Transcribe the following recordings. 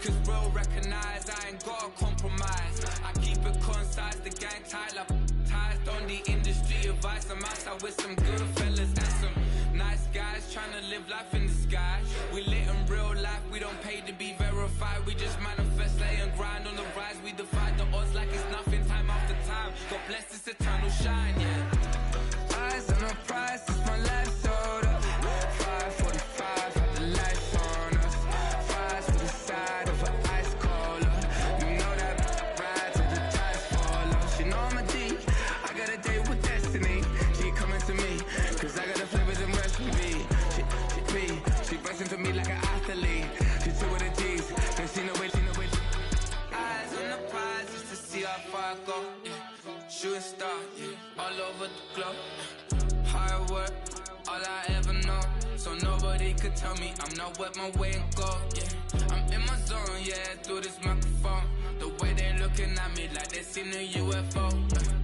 cause real recognize I ain't gotta compromise. I keep it concise, the gang tight like ties. On the industry advice, I'm outside with some good fellas and some nice guys trying to live life in the sky. We lit in real life, we don't pay to be verified. We just manifest, lay and grind on the rise. We defy the odds like it's nothing, time after time. God bless this eternal shine, yeah. Eyes on the prize, it's my life sold up. 5:45, had the lights on us. Fries for the side of an ice cola. You know that ride till the tides fall off. You know I'm a G, I got a date with destiny. She coming to me, cause I got the flavors and recipe. She bustin' to me like an athlete. She two with the G's, and she know it. Eyes on the prize just to see how far I go, yeah. Shooting star, yeah, all over the globe. Hard work, all I ever know. So nobody could tell me I'm not what my way and go, yeah. I'm in my zone, yeah, through this microphone. The way they looking at me like they seen a UFO, yeah.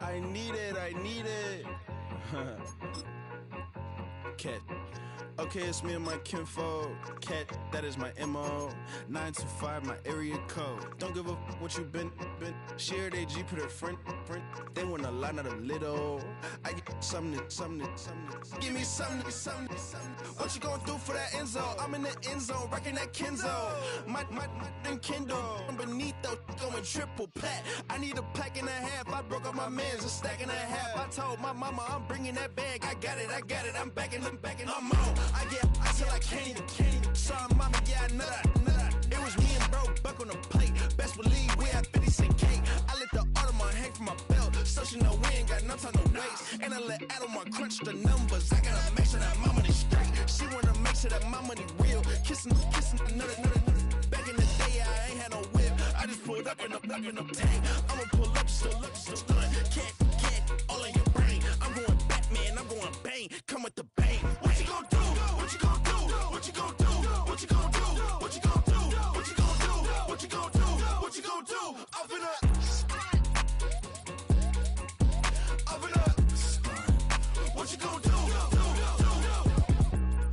I need it. Cat. Okay, it's me and my kinfolk. Cat, that is my MO. 925, my area code. Don't give a what you been. Shared AG, put her friend. They want a lot, not a little. I get something. Give me something. What you gonna do for that end zone? I'm in the end zone, rocking that Kenzo. My Kindle. Beneath though, going triple plat. I need a pack and a half. I broke up my mans, a stack and a half. I told my mama I'm bringing that bag. I got it. I'm backing, I'm on. I get till I can't even. Sorry, mama, yeah, I know that. It was me and bro, buck on the plate. Best believe we had 50 cent cake. I let the Audemars hang from my belt, so she know we ain't got no time to waste. And I let Adelmar crunch the numbers. I gotta make sure that my money straight. She wanna make sure that my money real. Kissing another. Back in the day, I ain't had no whip. I just pulled up in the tank. I'ma pull up, just stun. Cat, all in your brain. I'm going Batman, I'm going bang. Come with the bang. What you gonna do? What you gonna do? What you gonna do? What you gonna do? What you gonna do? What you gonna do? What you gonna do? What you gonna do? Up and up. What you gonna do?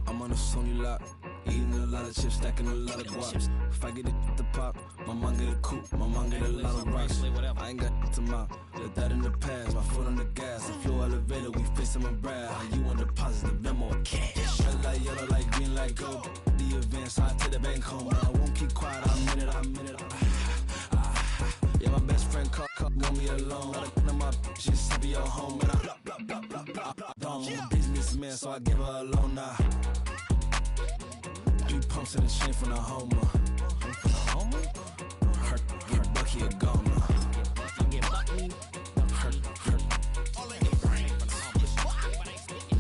I'm on a Sony lot, eating a lot of chips, stacking a lot of guaps. If I get it to pop, my mom get a coupe, my mom get a lot of rocks. I ain't got to mouth, let that in the past, my foot on the gas. I flew elevator, we facing my brad. How you want the positive memo or cash? Red like yellow, like green, like gold. The events, I take the bank home. I won't keep quiet, I'm in it. Yeah, my best friend called, want me alone. None of my bitches be your home. And I blah. I'm a businessman, so I give her a loan now. 3 pumps in the chain from the homer. Hurt Bucky a goner. Hurt. All in your brain.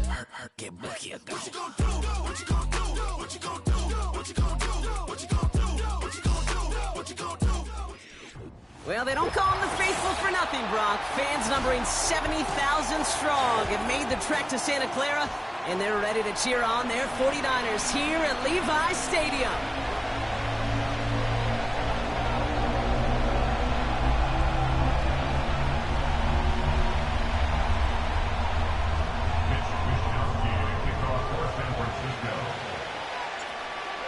Hurt, get Bucky a goner. What you gonna do? What you gonna do? What you gonna do? What you gonna do? What you gonna do? What you gonna do? What you gonna do? Well, they don't call them the faithful for nothing, Brock. Fans numbering 70,000 strong have made the trek to Santa Clara, and they're ready to cheer on their 49ers here at Levi Stadium.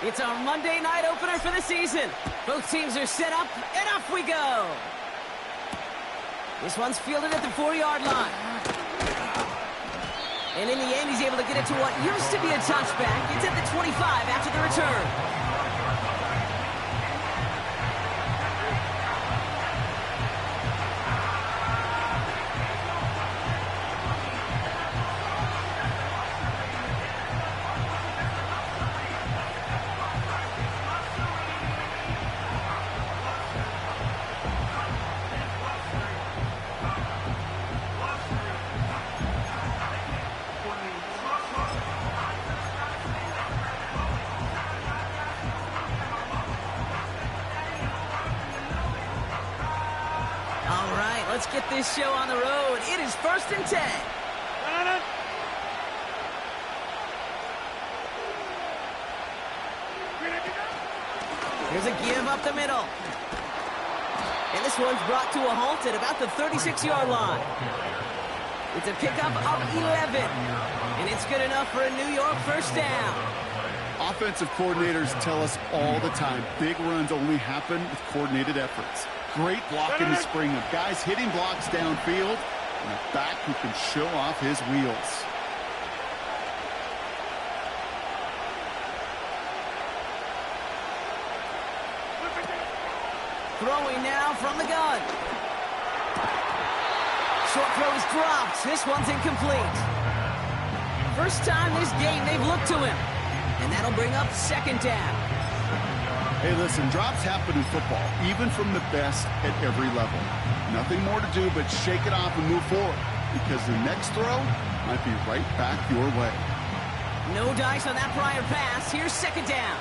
It's our Monday night opener for the season. Both teams are set up, and off we go. This one's fielded at the 4-yard line. And in the end, he's able to get it to what used to be a touchback. It's at the 25 after the return. Let's get this show on the road. It is 1st and 10. Here's a give up the middle. And this one's brought to a halt at about the 36-yard line. It's a pickup of 11. And it's good enough for a New York first down. Offensive coordinators tell us all the time, big runs only happen with coordinated efforts. Great block in the spring of guys hitting blocks downfield and a back who can show off his wheels. Throwing now from the gun. Short throw is dropped. This one's incomplete. First time this game they've looked to him. And that'll bring up second down. Hey, listen, drops happen in football, even from the best at every level. Nothing more to do but shake it off and move forward, because the next throw might be right back your way. No dice on that prior pass. Here's second down.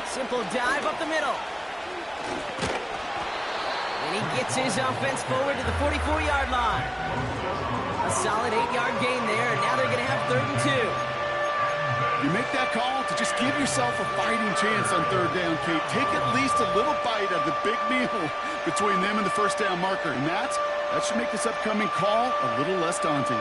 Simple dive up the middle. And he gets his offense forward to the 44-yard line. A solid 8-yard gain there, and now they're going to have 3rd and 2. You make that call to just give yourself a fighting chance on 3rd down, Kate. Take at least a little bite of the big meal between them and the first down marker. And that should make this upcoming call a little less daunting.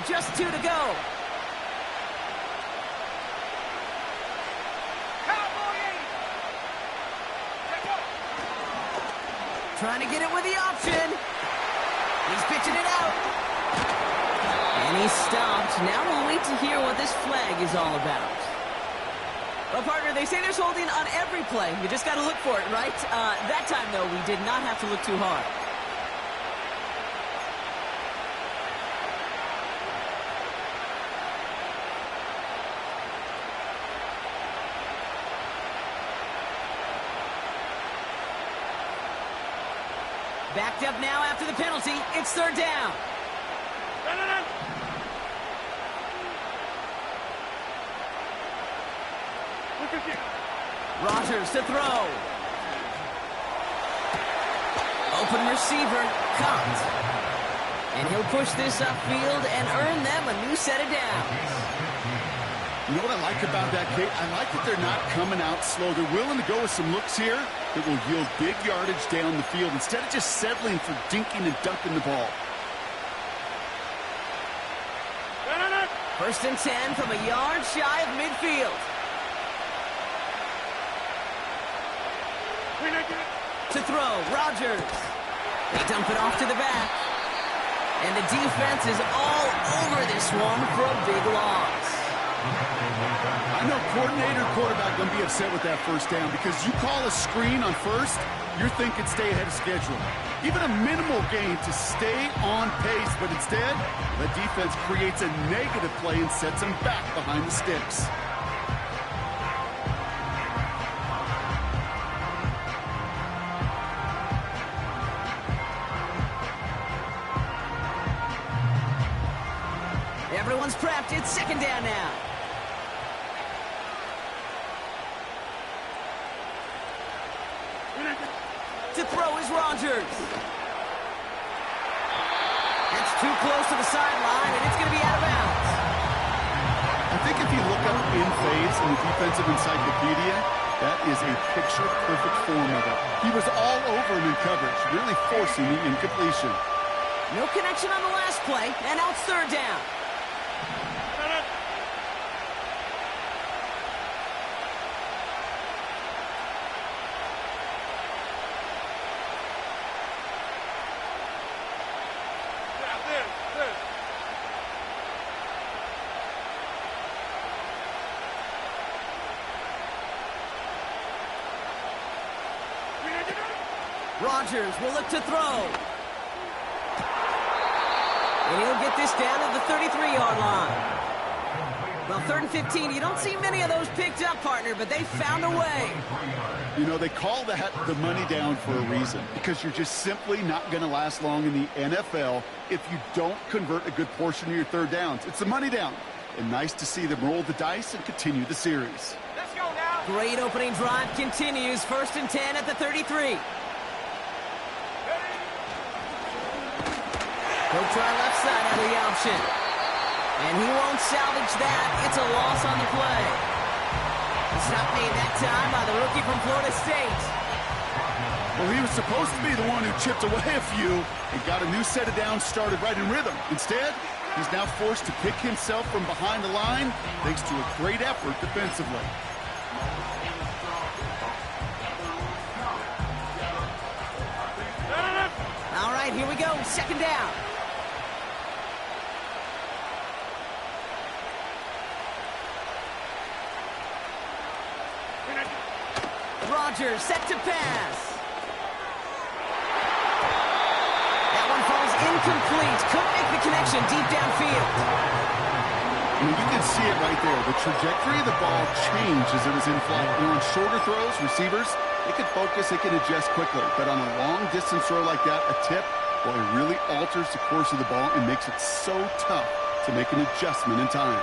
Just 2 to go. Trying to get it with the option. He's pitching it out. And he's stopped. Now we'll wait to hear what this flag is all about. Well, partner, they say there's holding on every play. You just got to look for it, right? That time, though, we did not have to look too hard. Backed up now after the penalty. It's 3rd down. Rodgers to throw. Open receiver. Caught. And he'll push this upfield and earn them a new set of downs. You know what I like about that, Kate? I like that they're not coming out slow. They're willing to go with some looks here that will yield big yardage down the field instead of just settling for dinking and dunking the ball. 1st and 10 from a yard shy of midfield. To throw, Rodgers. They dump it off to the back. And the defense is all over this one for a big loss. I know coordinator quarterback going to be upset with that first down because you call a screen on first, you're thinking stay ahead of schedule. Even a minimal gain to stay on pace, but instead, the defense creates a negative play and sets them back behind the sticks. Everyone's prepped. It's 2nd down now. To throw is Rodgers. That's too close to the sideline, and it's going to be out of bounds. I think if you look up in phase in the defensive encyclopedia, that is a picture-perfect form of it. He was all over him in coverage, really forcing the incompletion. No connection on the last play, and now it's 3rd down. Rodgers will look to throw. And he'll get this down at the 33-yard line. Well, 3rd and 15, you don't see many of those picked up, partner, but they found a way. You know, they call that the money down for a reason, because you're just simply not going to last long in the NFL if you don't convert a good portion of your 3rd downs. It's the money down. And nice to see them roll the dice and continue the series. Let's go now. Great opening drive continues. 1st and 10 at the 33. He'll try left side out of the option. And he won't salvage that. It's a loss on the play. It's not made that time by the rookie from Florida State. Well, he was supposed to be the one who chipped away a few and got a new set of downs started right in rhythm. Instead, he's now forced to pick himself from behind the line thanks to a great effort defensively. All right, here we go. 2nd down. Rodgers set to pass. That one falls incomplete. Couldn't make the connection deep downfield. I mean, you can see it right there. The trajectory of the ball changed as it was in flight. You know, on shorter throws, receivers, they can focus, they can adjust quickly. But on a long-distance throw like that, a tip, well, it really alters the course of the ball and makes it so tough to make an adjustment in time.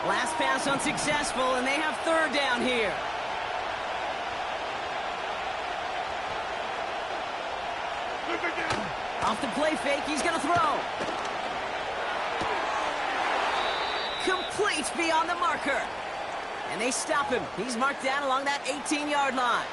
Last pass unsuccessful, and they have 3rd down here. Off the play fake, he's going to throw. Complete beyond the marker. And they stop him. He's marked down along that 18-yard line.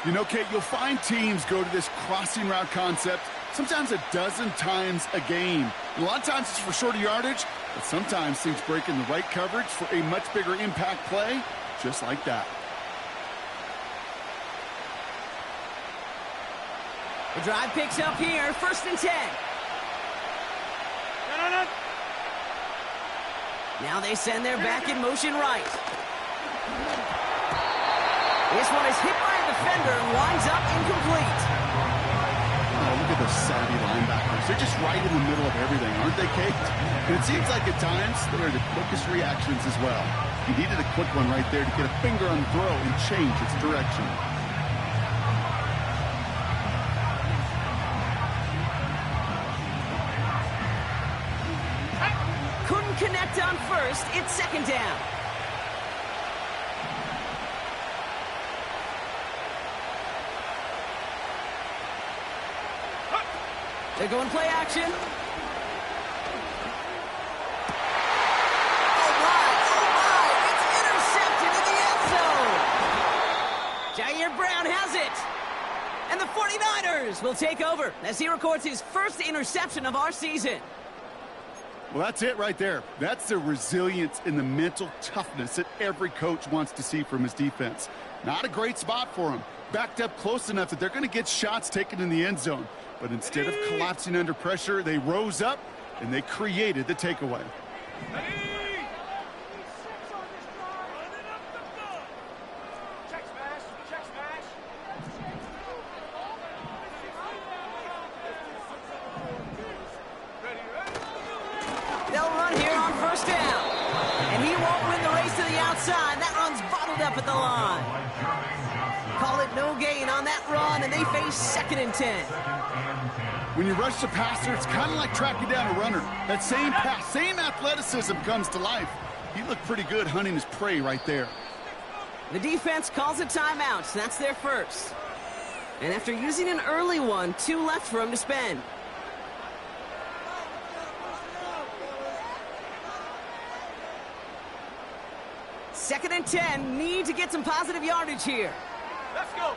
You know, Kate, you'll find teams go to this crossing route concept sometimes a dozen times a game. And a lot of times it's for shorter yardage, but sometimes things break in the right coverage for a much bigger impact play, just like that. The drive picks up here, 1st and 10. Now they send their back in motion right. This one is hit by a defender and winds up incomplete. Oh, look at those savvy linebackers. They're just right in the middle of everything, aren't they, Kate? And it seems like at times they're the quickest reactions as well. He needed a quick one right there to get a finger on the throw and change its direction. Couldn't connect on 1st. It's 2nd down. They're going play action. Oh, my. It's intercepted in the end zone. Jair Brown has it. And the 49ers will take over as he records his 1st interception of our season. Well, that's it right there. That's the resilience and the mental toughness that every coach wants to see from his defense. Not a great spot for him. Backed up close enough that they're going to get shots taken in the end zone. But instead of collapsing under pressure, they rose up and they created the takeaway. They'll run here on 1st down. And he won't win the race to the outside. That run's bottled up at the line. Call it no gain on that run, and they face 2nd and 10. When you rush the passer, it's kind of like tracking down a runner. That same pass, same athleticism comes to life. He looked pretty good hunting his prey right there. The defense calls a timeout. That's their 1st. And after using an early one, 2 left for him to spend. Second and 10, need to get some positive yardage here. Let's go.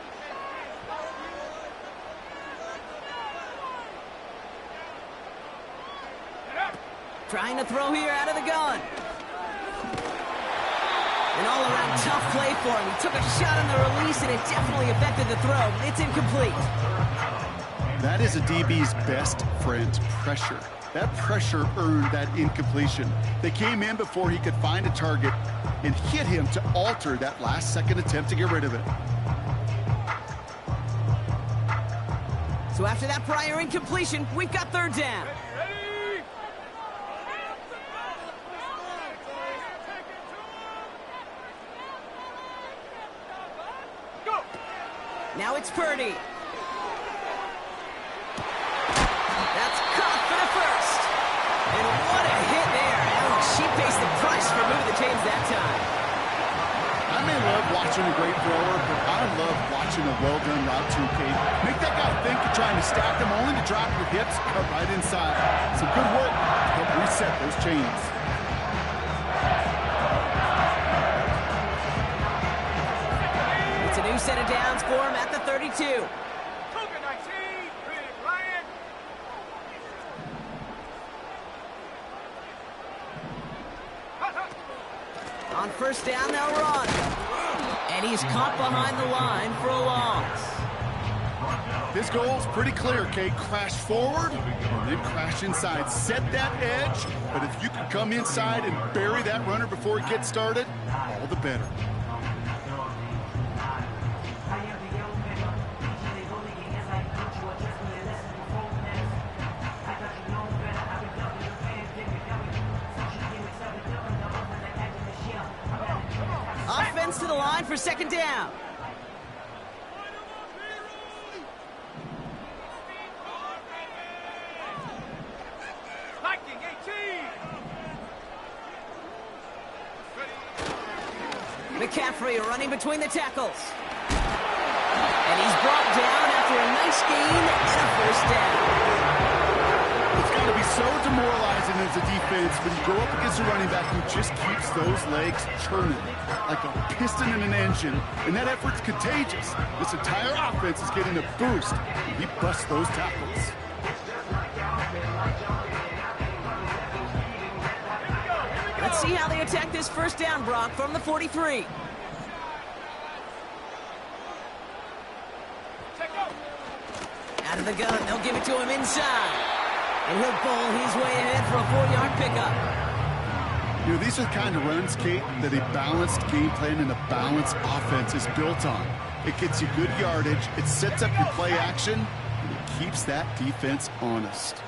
Trying to throw here out of the gun. An all-around tough play for him. He took a shot on the release, and it definitely affected the throw. It's incomplete. That is a DB's best friend, pressure. That pressure earned that incompletion. They came in before he could find a target and hit him to alter that last-second attempt to get rid of it. So after that prior incompletion, we've got third down. Now it's Purdy. That's caught for the first. And what a hit there. Ouch, she pays the price for moving the chains that time. I may love watching a great thrower, but I love watching a well-done route too, Kate. Make that guy think you're trying to stack him, only to drop your hips, cut right inside. Some good work to help reset those chains. It's a new set of downs for him at the 32. On first down, they'll run. And he's caught behind the line for a loss. This goal's pretty clear, Kate. Crash forward and then crash inside. Set that edge, but if you can come inside and bury that runner before it gets started, all the better. Offense to the line for second down. McCaffrey running between the tackles. And he's brought down after a nice gain and a first down. It's got to be so demoralizing as a defense when you go up against a running back who just keeps those legs churning like a piston in an engine, and that effort's contagious. This entire offense is getting a boost when he busts those tackles. Let's see how they attack this first down, Brock, from the 43. Out of the gun, they'll give it to him inside. And he'll bowl his way ahead for a 4-yard pickup. You know, these are the kind of runs, Kate, that a balanced game plan and a balanced offense is built on. It gets you good yardage, it sets up your play action, and it keeps that defense honest.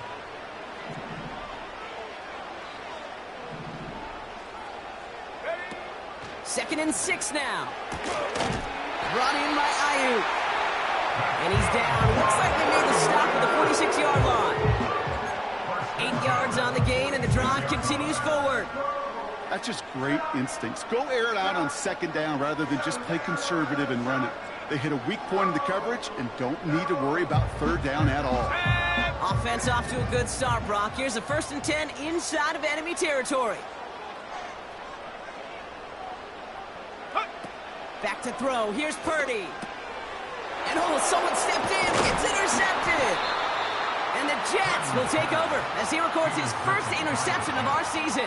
Second and 6 now. Brought in by Ayuk. And he's down. Looks like they made the stop at the 46-yard line. 8 yards on the gain, and the drive continues forward. That's just great instincts. Go air it out on second down rather than just play conservative and run it. They hit a weak point in the coverage and don't need to worry about third down at all. Offense off to a good start, Brock. Here's a 1st and 10 inside of enemy territory. Back to throw. Here's Purdy. And someone stepped in. It's intercepted. And the Jets will take over as he records his first interception of our season.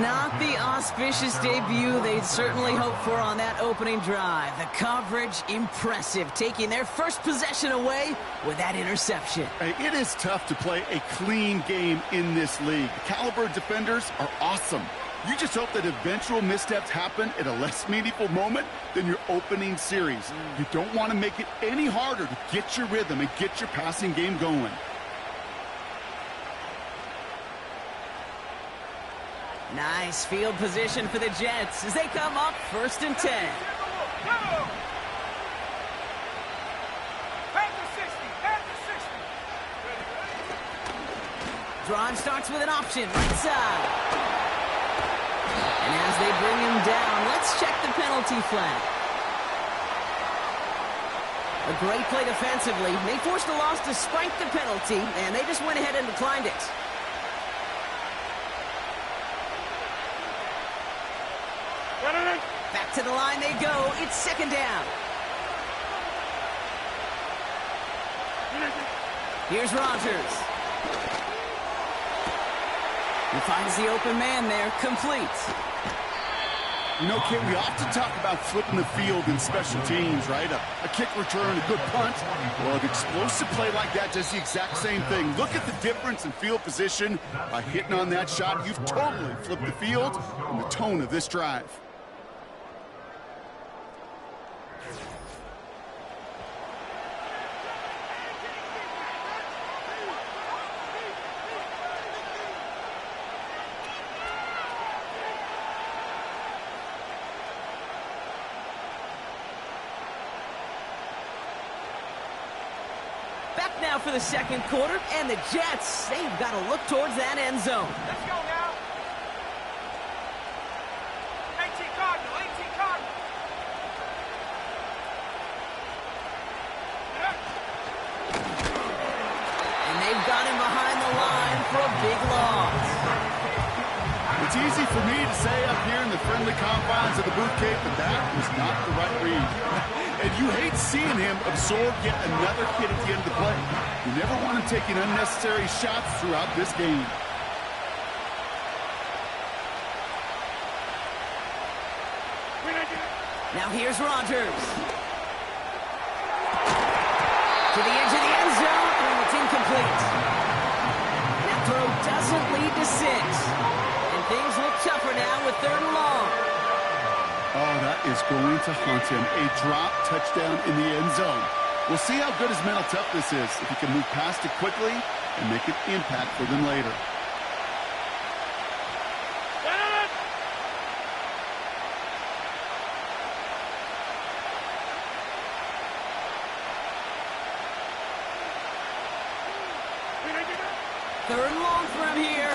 Not the auspicious debut they'd certainly hoped for on that opening drive. The coverage, impressive, taking their first possession away with that interception. Hey, it is tough to play a clean game in this league. The caliber of defenders are awesome. You just hope that eventual missteps happen at a less meaningful moment than your opening series. You don't want to make it any harder to get your rhythm and get your passing game going. Nice field position for the Jets as they come up 1st and 10. Drive starts with an option, right side. And as they bring him down, let's check the penalty flag. A great play defensively. They forced the loss despite the penalty, and they just went ahead and declined it. Back to the line they go. It's second down. Here's Rodgers. He finds the open man there, complete. You know, Kate, we often talk about flipping the field in special teams, right? A kick return, a good punt. Well, an explosive play like that does the exact same thing. Look at the difference in field position. By hitting on that shot, you've totally flipped the field and the tone of this drive. Back now for the second quarter, and the Jets, they've got to look towards that end zone. Let's go now. 18 Cardinal, 18 Cardinal. And they've got him behind the line for a big loss. It's easy for me to say up here in the friendly confines of the boot cave, but that was not the right read. And you hate seeing him absorb yet another hit at the end of the play. You never want him taking unnecessary shots throughout this game. Now here's Rodgers. To the edge of the end zone, and it's incomplete. That throw doesn't lead to 6. And things look tougher now with 3rd and long. Oh, that is going to haunt him. A drop touchdown in the end zone. We'll see how good his mental toughness is, if he can move past it quickly and make an impact for them later. Third and long for him here.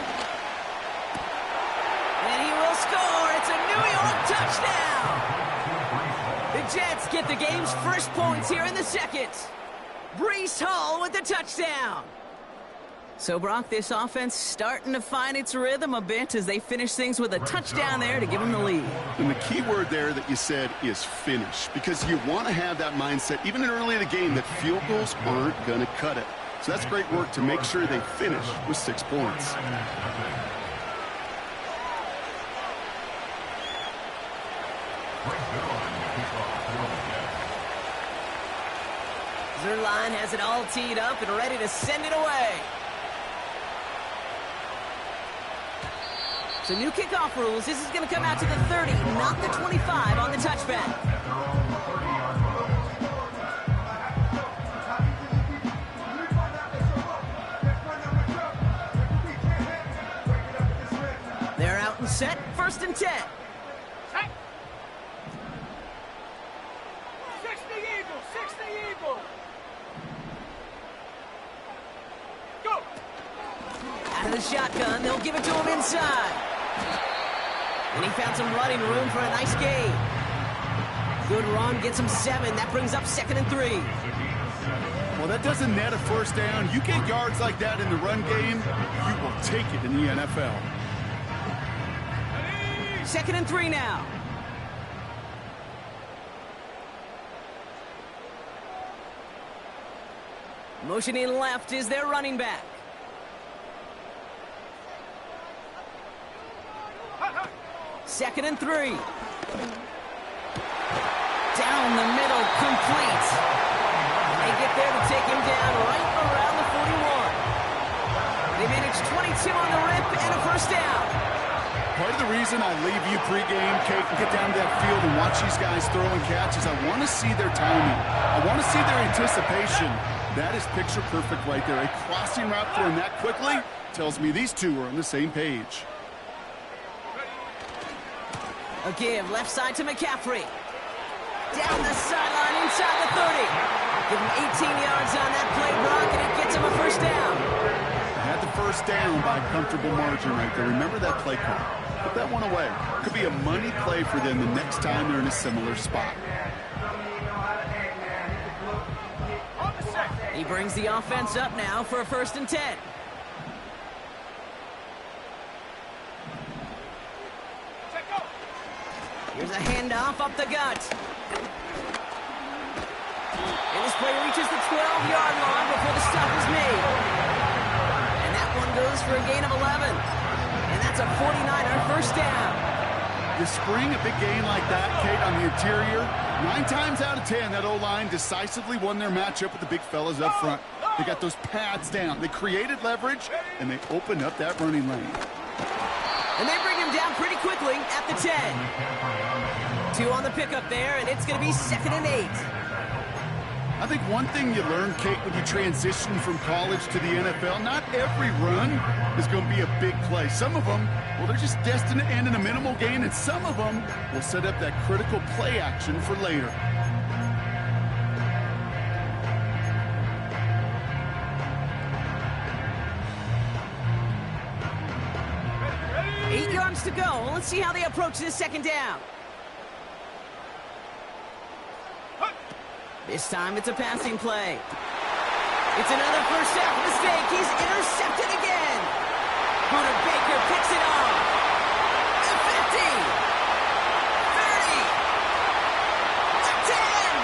And he will score. It's a New York touchdown. The Jets get the game's first points here in the second. Breece Hall with the touchdown. So, Brock, this offense starting to find its rhythm a bit as they finish things with a touchdown there to give them the lead. And the key word there that you said is finish, because you want to have that mindset, even in early in the game, that field goals aren't going to cut it. So that's great work to make sure they finish with 6 points. Zerline has it all teed up and ready to send it away. So new kickoff rules. This is going to come out to the 30, not the 25 on the touchback. They're out and set. 1st and 10. 60 Eagles, 60 Eagles. Go. Out of the shotgun, they'll give it to him inside. And he found some running room for a nice gain. Good run, gets him 7. That brings up 2nd and 3. Well, that doesn't net a first down. You get yards like that in the run game, you will take it in the NFL. 2nd and 3 now. Motioning left is their running back. Second and 3. Down the middle, complete. They get there to take him down right around the 41. They manage 22 on the rip and a first down. Part of the reason I leave you pregame, Kate, and get down to that field and watch these guys throw and catch is I want to see their timing. I want to see their anticipation. That is picture perfect right there. A crossing route throwing that quickly tells me these two are on the same page. A give left side to McCaffrey. Down the sideline inside the 30. Give him 18 yards on that play, Brock, and it gets him a first down. Had the first down by a comfortable margin right there. Remember that play call. Put that one away. Could be a money play for them the next time they're in a similar spot. He brings the offense up now for a 1st and 10. Here's a handoff up the gut. And this play reaches the 12-yard line before the stop is made. And that one goes for a gain of 11. And that's a 49er first down. You spring a big game like that, Kate, on the interior, 9 times out of 10, that O-line decisively won their matchup with the big fellas up front. They got those pads down. They created leverage, and they opened up that running lane. And they bring him down pretty quickly at the 10. 2 on the pickup there, and it's going to be 2nd and 8. I think one thing you learn, Kate, when you transition from college to the NFL, not every run is going to be a big play. Some of them, well, they're just destined to end in a minimal gain, and some of them will set up that critical play action for later. Ready? 8 yards to go. Let's see how they approach this 2nd down. This time it's a passing play. It's another first half mistake. He's intercepted again. Buda Baker picks it off. 50. 30. 10.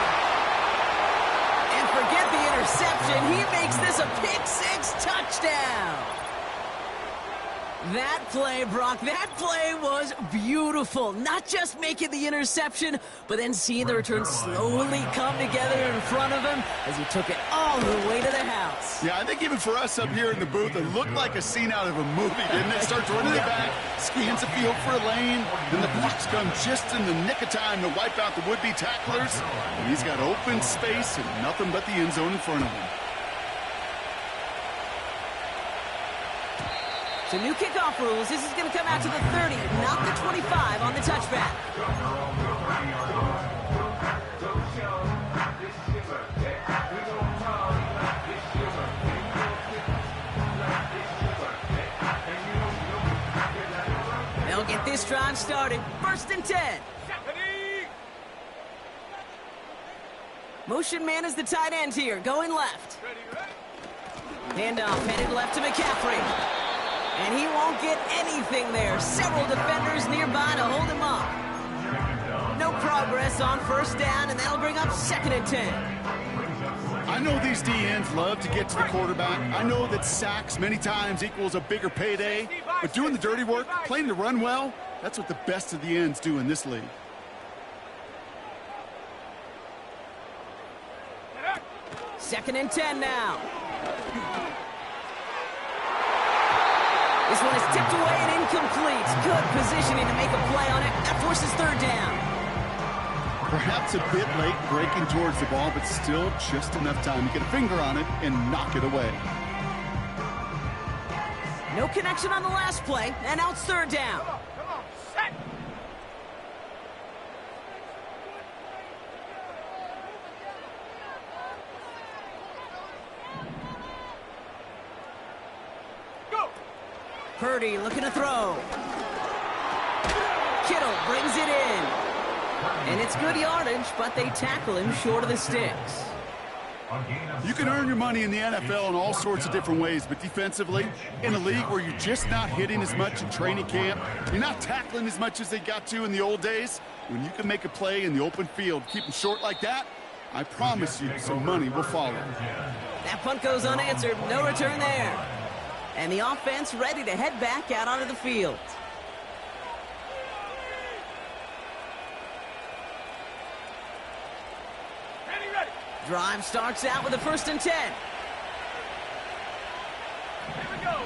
And forget the interception. He makes this a pick-6 touchdown. That play, Brock, that play was beautiful. Not just making the interception, but then seeing the return slowly come together in front of him as he took it all the way to the house. Yeah, I think even for us up here in the booth, it looked like a scene out of a movie, didn't it? Starts running it back, scans the field for a lane, and the blocks come just in the nick of time to wipe out the would-be tacklers. And he's got open space and nothing but the end zone in front of him. So new kickoff rules. This is going to come out to the 30, not the 25 on the touchback. They'll get this drive started. 1st and 10. Motion man is the tight end here, going left. Handoff headed left to McCaffrey. And he won't get anything there. Several defenders nearby to hold him up. No progress on 1st down, and that'll bring up 2nd and 10. I know these DNs love to get to the quarterback. I know that sacks many times equals a bigger payday. But doing the dirty work, playing the run well, that's what the best of the ends do in this league. Second and 10 now. This one is tipped away and incomplete. Good positioning to make a play on it. That forces 3rd down. Perhaps a bit late breaking towards the ball, but still just enough time to get a finger on it and knock it away. No connection on the last play, and now it's 3rd down. Come on, set. Purdy looking to throw. Kittle brings it in. And it's good yardage, but they tackle him short of the sticks. You can earn your money in the NFL in all sorts of different ways, but defensively, in a league where you're just not hitting as much in training camp, you're not tackling as much as they got to in the old days, when you can make a play in the open field, keep them short like that, I promise you some money will follow. That punt goes unanswered. No return there. And the offense ready to head back out onto the field. Ready. Drive starts out with a 1st and 10. Here we go.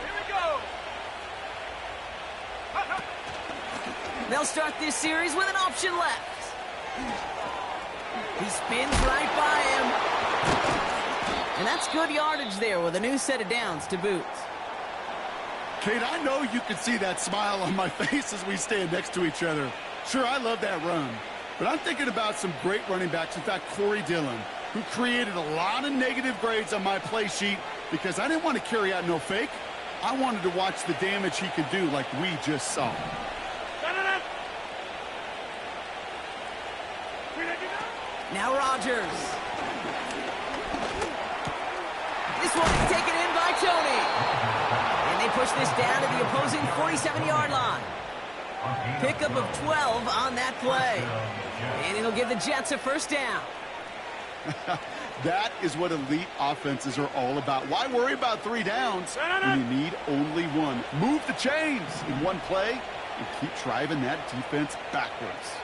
They'll start this series with an option left. He spins right by him. And that's good yardage there with a new set of downs to boot. Kate, I know you can see that smile on my face as we stand next to each other. Sure, I love that run. But I'm thinking about some great running backs. In fact, Corey Dillon, who created a lot of negative grades on my play sheet because I didn't want to carry out no fake. I wanted to watch the damage he could do like we just saw. Now Rodgers. This one is taken in by Tony. And they push this down to the opposing 47-yard line. Pickup of 12 on that play. And it'll give the Jets a 1st down. That is what elite offenses are all about. Why worry about 3 downs when you need only 1? Move the chains in one play, and keep driving that defense backwards.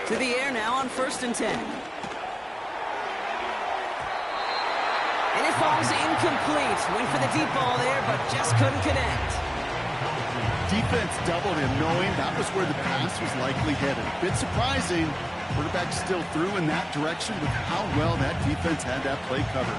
To the air now on 1st and 10. And it falls incomplete. Went for the deep ball there, but just couldn't connect. Defense doubled him, knowing that was where the pass was likely headed. A bit surprising. Quarterback still threw in that direction with how well that defense had that play covered.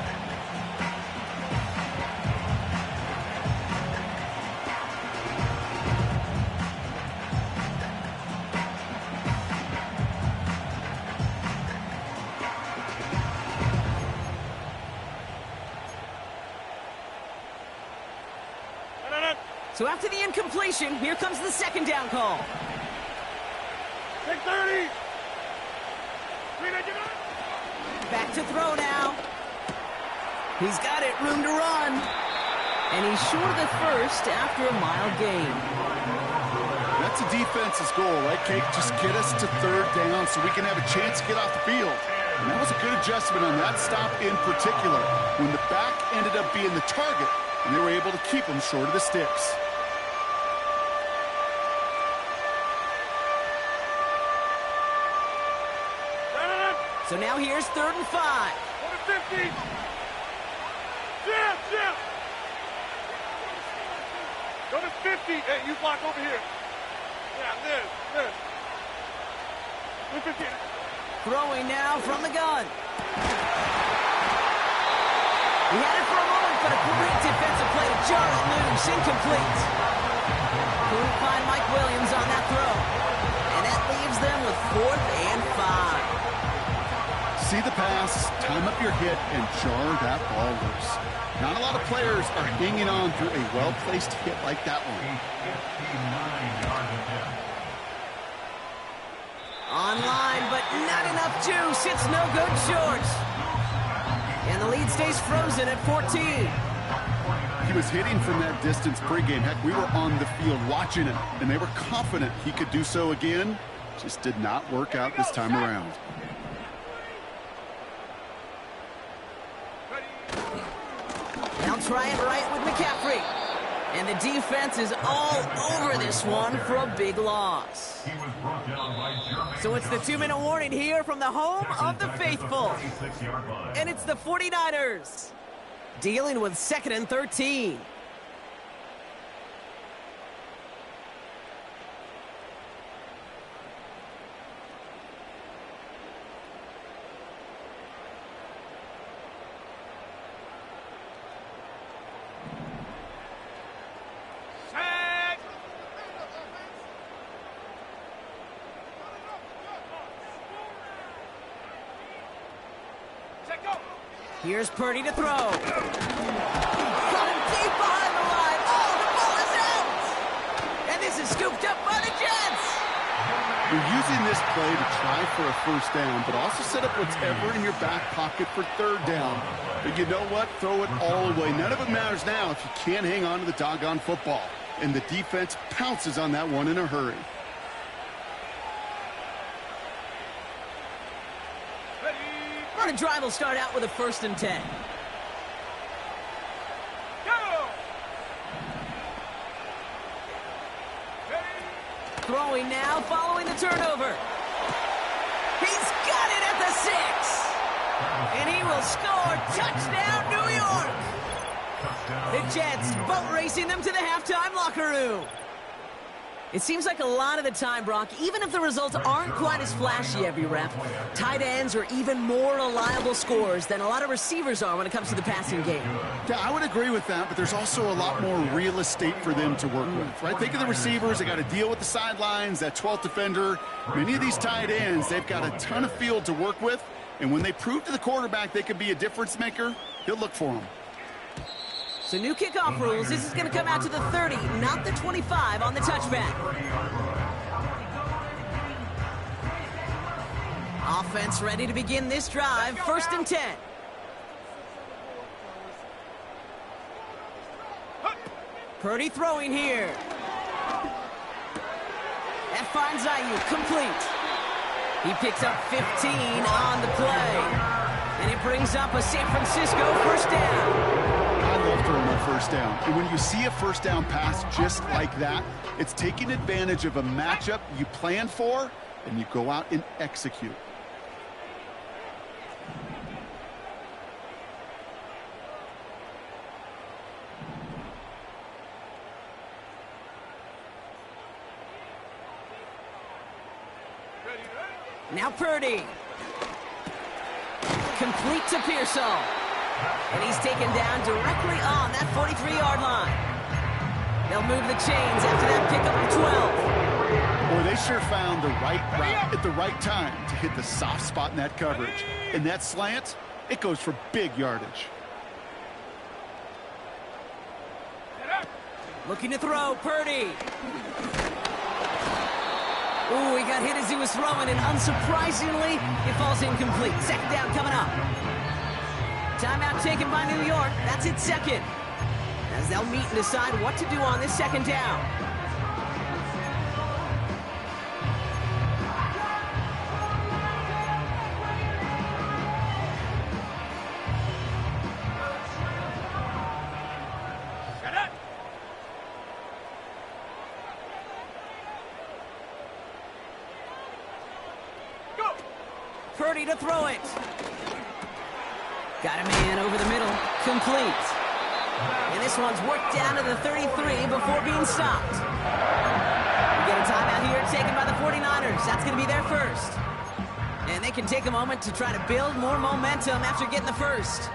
So after the incompletion, here comes the 2nd down call. Take 30. Back to throw now. He's got it, room to run. And he's short of the first after a mile gain. That's a defense's goal, right, Kate? Just get us to 3rd down so we can have a chance to get off the field. And that was a good adjustment on that stop in particular, when the back ended up being the target, and they were able to keep him short of the sticks. So now here's 3rd and 5. Go to 50. Jim. Go to 50. Hey, you block over here. Yeah, this. Go to 50. Throwing now from the gun. He had it for a moment, but a great defensive play to jar it loose. Incomplete. Couldn't find Mike Williams on that throw. And that leaves them with 4th and 5. See the pass, time up your hit, and jar that ball loose. Not a lot of players are hanging on through a well-placed hit like that one. Online, but not enough juice. It's no good short. And the lead stays frozen at 14. He was hitting from that distance pregame. Heck, we were on the field watching it, and they were confident he could do so again. Just did not work out this time around. Now try it right with McCaffrey. And the defense is all over this one for a big loss. So it's the 2-minute warning here from the home of the faithful. And it's the 49ers dealing with 2nd and 13. Here's Purdy to throw. Got him deep behind the line. Oh, the ball is out! And this is scooped up by the Jets! You're using this play to try for a 1st down, but also set up whatever in your back pocket for 3rd down. But you know what? Throw it all away. None of it matters now if you can't hang on to the doggone football. And the defense pounces on that one in a hurry. Run and drive will start out with a 1st and 10. Go! Throwing now, following the turnover. He's got it at the 6. And he will score. Touchdown, New York. The Jets boat racing them to the halftime locker room. It seems like a lot of the time, Brock, even if the results aren't quite as flashy every rep, tight ends are even more reliable scorers than a lot of receivers are when it comes to the passing game. Yeah, I would agree with that, but there's also a lot more real estate for them to work with, right? Think of the receivers. They got to deal with the sidelines, that 12th defender. Many of these tight ends, they've got a ton of field to work with, and when they prove to the quarterback they could be a difference maker, he'll look for them. So new kickoff rules. This is going to come out to the 30, not the 25 on the touchback. Offense ready to begin this drive. 1st and 10. Purdy throwing here. That finds Ayuk complete. He picks up 15 on the play. And it brings up a San Francisco first down. I love throwing on first down. And when you see a first down pass just like that, it's taking advantage of a matchup you plan for, and you go out and execute. Now Purdy. Complete to Pearsall. And he's taken down directly on that 43-yard line. They'll move the chains after that pickup of 12. Boy, they sure found the right route at the right time to hit the soft spot in that coverage. And that slant, it goes for big yardage. Looking to throw, Purdy. Ooh, he got hit as he was throwing, and unsurprisingly, it falls incomplete. Second down coming up. Timeout taken by New York. That's its second. As they'll meet and decide what to do on this second down. Purdy to throw it. Got a man over the middle. Complete. And this one's worked down to the 33 before being stopped. We get a timeout here taken by the 49ers. That's going to be their first. And they can take a moment to try to build more momentum after getting the first.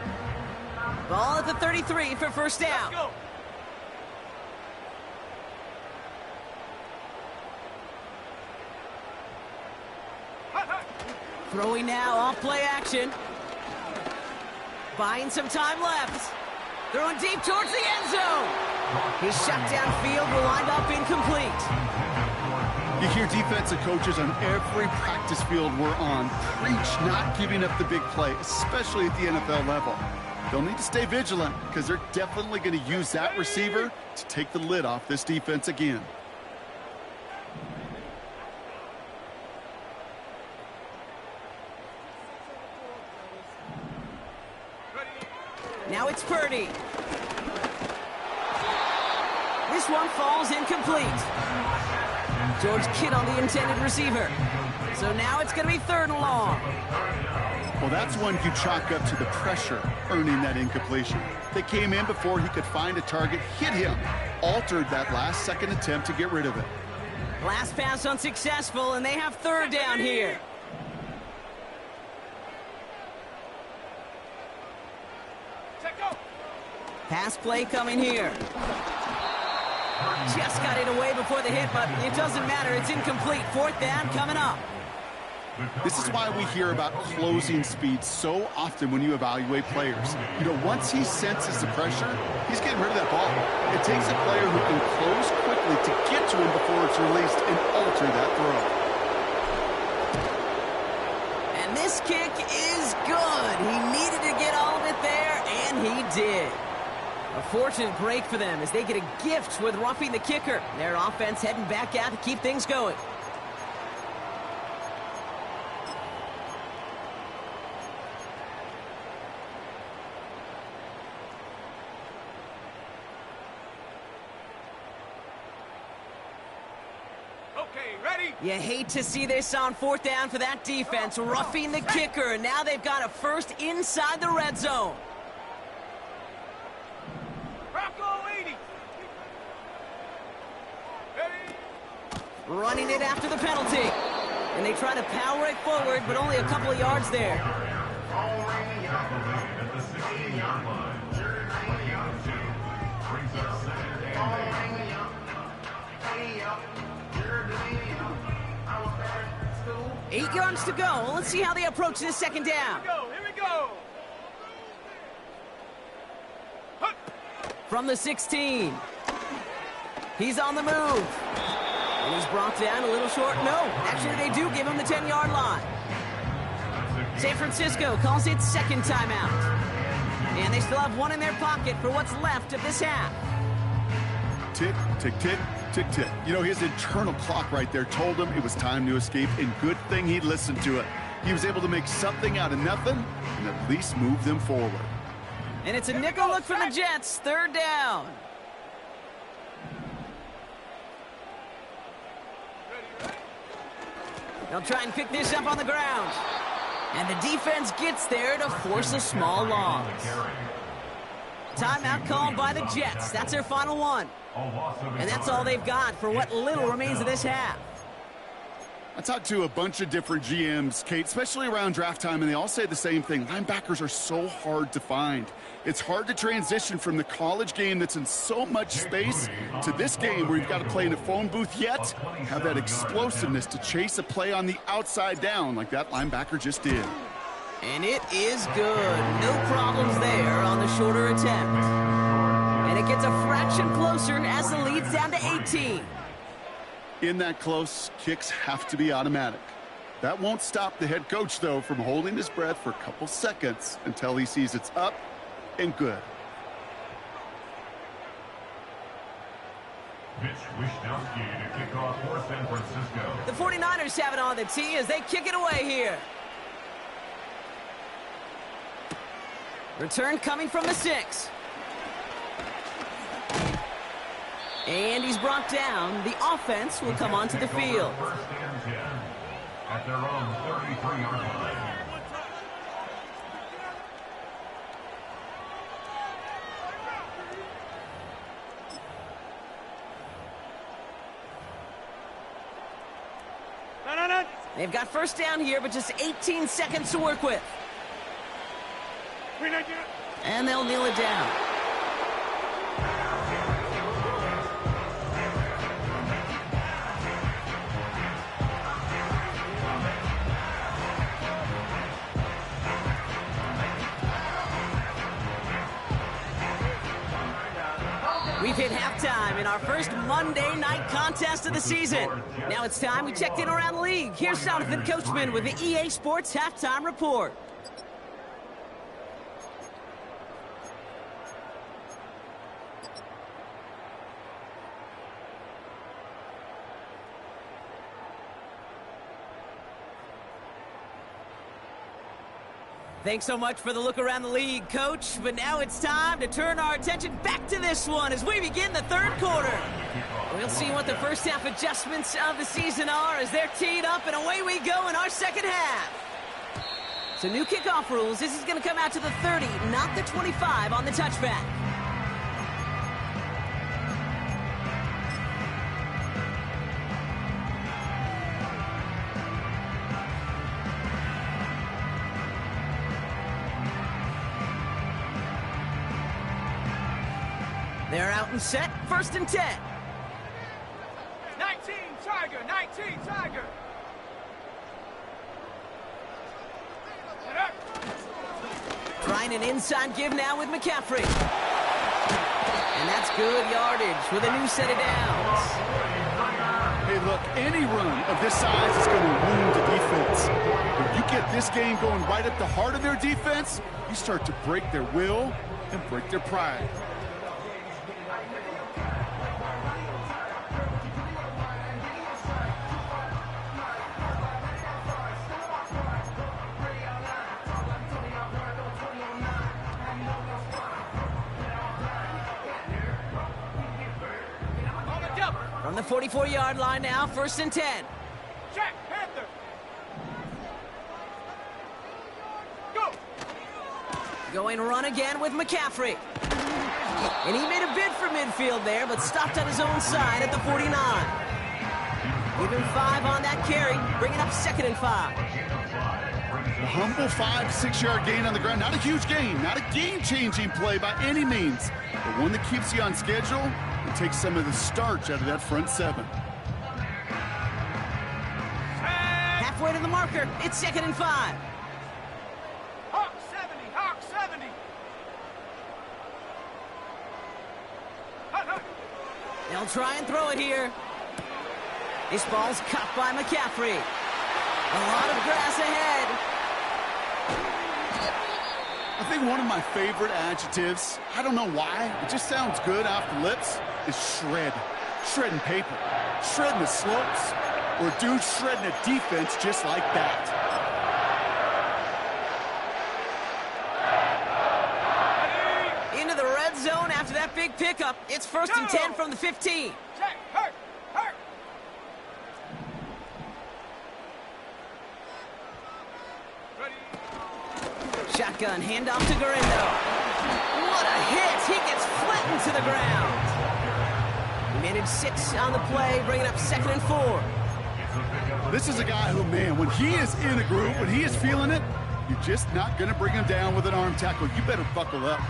Ball at the 33 for first down. Let's go. Throwing now, off play action. Buying some time left. Throwing deep towards the end zone. His shot downfield will wind up incomplete. You hear defensive coaches on every practice field we're on preach not giving up the big play, especially at the NFL level. They'll need to stay vigilant because they're definitely going to use that receiver to take the lid off this defense again. Now it's Purdy. This one falls incomplete. George Kittle on the intended receiver. So now it's going to be third and long. Well, that's one you chalk up to the pressure earning that incompletion. They came in before he could find a target, hit him, altered that last second attempt to get rid of it. Last pass unsuccessful, and they have third down here. Pass play coming here. Just got it away before the hit, but it doesn't matter. It's incomplete. Fourth down coming up. This is why we hear about closing speed so often when you evaluate players. You know, once he senses the pressure, he's getting rid of that ball. It takes a player who can close quickly to get to him before it's released and alter that throw. And this kick is good. He needed to get all of it there, and he did. A fortunate break for them as they get a gift with roughing the kicker. Their offense heading back out to keep things going. Okay, ready? You hate to see this on fourth down for that defense, roughing the kicker. Now they've got a first inside the red zone. Running it after the penalty. And they try to power it forward, but only a couple of yards there. Eight yards to go. Let's see how they approach this second down. Here we go. From the 16. He's on the move. And he's brought down a little short. No, actually they do give him the 10-yard line. San Francisco calls it second timeout. And they still have one in their pocket for what's left of this half. Tick, tick, tick, tick, tick. You know, his internal clock right there told him it was time to escape, and good thing he listened to it. He was able to make something out of nothing and at least move them forward. And it's a nickel look from the Jets, 3rd down. They'll try and pick this up on the ground. And the defense gets there to force a small loss. Timeout called by the Jets. That's their final one. And that's all they've got for what little remains of this half. I talked to a bunch of different GMs, Kate, especially around draft time, and they all say the same thing. Linebackers are so hard to find. It's hard to transition from the college game that's in so much space to this game where you've got to play in a phone booth, yet have that explosiveness to chase a play on the outside down like that linebacker just did. And it is good. No problems there on the shorter attempt. And it gets a fraction closer as the lead's down to 18. In that close, kicks have to be automatic. That won't stop the head coach, though, from holding his breath for a couple seconds until he sees it's up and good. Mitch Wishnowsky to kick off for San Francisco. The 49ers have it on the tee as they kick it away here. Return coming from the 6. And he's brought down. The offense will come onto the field. First and 10 at their own 33-yard line. No. They've got first down here, but just 18 seconds to work with. And they'll kneel it down. We've hit halftime in our first Monday night contest of the season. Now it's time we checked in around the league. Here's Jonathan Coachman with the EA Sports Halftime Report. Thanks so much for the look around the league, Coach. But now it's time to turn our attention back to this one as we begin the 3rd quarter. We'll see what the first half adjustments of the season are as they're teed up, and away we go in our second half. So new kickoff rules. This is going to come out to the 30, not the 25 on the touchback. They're out and set, 1st and 10. 19 Tiger. Trying an inside give now with McCaffrey. And that's good yardage with a new set of downs. Hey, look, any run of this size is going to wound the defense. If you get this game going right at the heart of their defense, you start to break their will and break their pride. From the 44-yard line now, 1st and 10. Jack Panther. Go. Going run again with McCaffrey. And he made a bid for midfield there, but stopped on his own side at the 49. Give him 5 on that carry, bringing up 2nd and 5. A humble 5-6-yard gain on the ground. Not a huge gain, not a game-changing play by any means, but one that keeps you on schedule and takes some of the starch out of that front 7. Halfway to the marker, it's 2nd and 5. Hawk 70. They'll try and throw it here. This ball's cut by McCaffrey. A lot of grass ahead. I think one of my favorite adjectives, I don't know why, it just sounds good off the lips, is shred. Shredding paper, shredding the slopes, or dude shredding a defense just like that. red zone after that big pickup. It's 1st and 10 from the 15. Check. Hurt. Shotgun handoff to Garindo. What a hit! He gets flattened to the ground. Managed 6 on the play, bringing up 2nd and 4. This is a guy who, man, when he is in a groove, when he is feeling it, you're just not going to bring him down with an arm tackle. You better buckle up.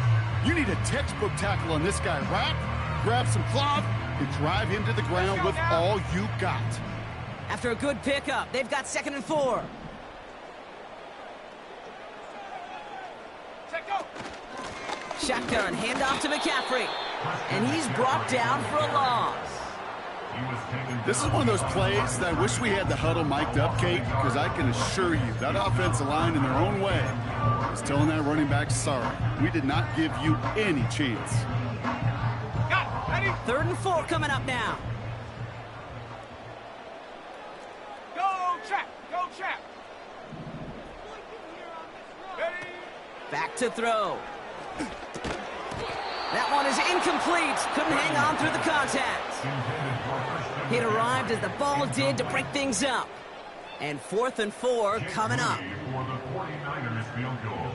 You need a textbook tackle on this guy. Wrap, grab some cloth, and drive him to the ground with all you got. After a good pickup, they've got 2nd and 4. Shotgun handoff to McCaffrey. And he's brought down for a loss. This is one of those plays that I wish we had the huddle mic'd up, Kate, because I can assure you that offensive line in their own way is telling that running back, sorry, we did not give you any chance. 3rd and 4 coming up now. Go, Chap. Ready? Back to throw. That one is incomplete. Couldn't hang on through the contact. It arrived as the ball did to break things up. And 4th and 4 coming up. For the 49ers field goal.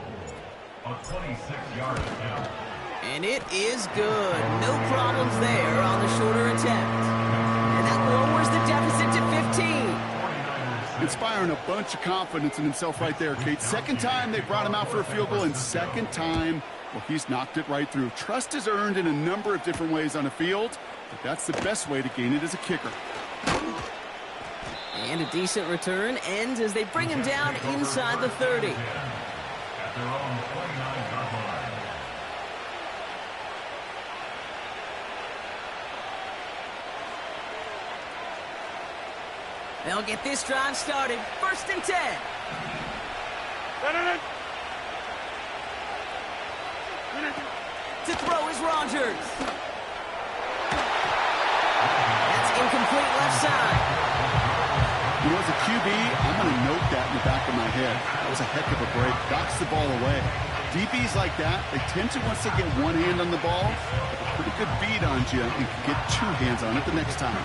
A 26-yard attempt. And it is good. No problems there on the shorter attempt. And that lowers the deficit to 15. Inspiring a bunch of confidence in himself right there, Kate. 2nd time they brought him out for a field goal, and 2nd time, well, he's knocked it right through. Trust is earned in a number of different ways on the field, but that's the best way to gain it as a kicker. And a decent return ends as they bring him down inside the 30. At their own 29-yard line. They'll get this drive started. 1st and 10. To throw is Rogers. That's incomplete left side. You know, as a QB, I'm going to note that in the back of my head. That was a heck of a break. Knocks the ball away. DBs like that, they tend to, once they get one hand on the ball, have a pretty good beat on you and can get 2 hands on it the next time.